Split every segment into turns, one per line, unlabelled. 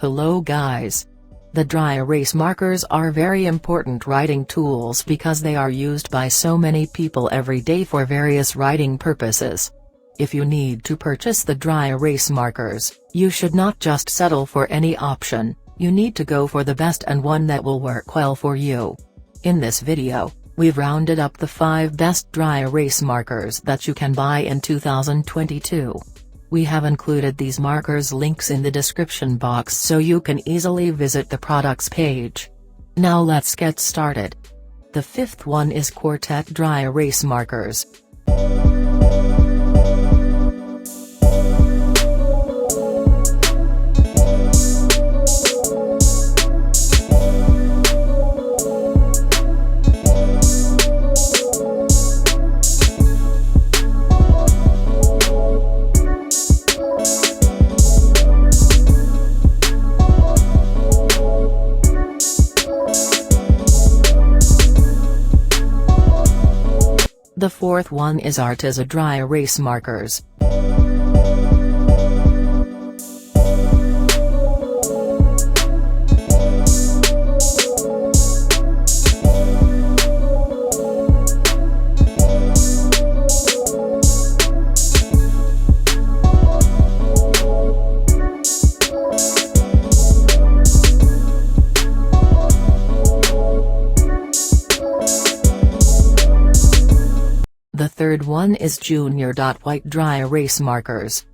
Hello guys. The dry erase markers are very important writing tools because they are used by so many people every day for various writing purposes. If you need to purchase the dry erase markers, you should not just settle for any option, you need to go for the best and one that will work well for you. In this video, we've rounded up the 5 best dry erase markers that you can buy in 2022. We have included these markers links in the description box so you can easily visit the products page. Now let's get started. The 5th one is Quartet Dry Erase Markers. The 4th one is Arteza Dry Erase Markers. The 3rd one is Junior White Dry Erase Markers.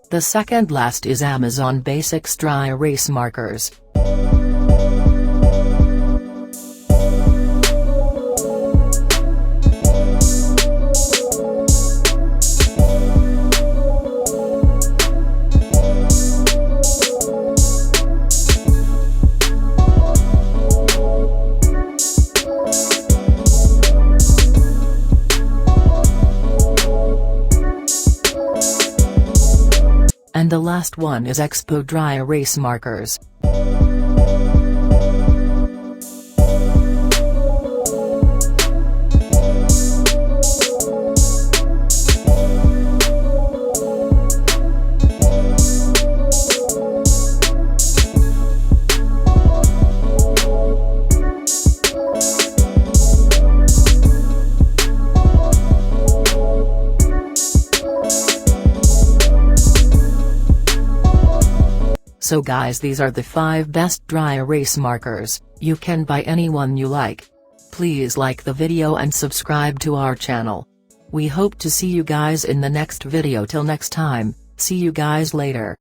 The second last is Amazon Basics Dry Erase Markers. And the last one is Expo Dry Erase Markers. So guys, these are the 5 best dry erase markers. You can buy any one you like. Please like the video and subscribe to our channel. We hope to see you guys in the next video. Till next time, see you guys later.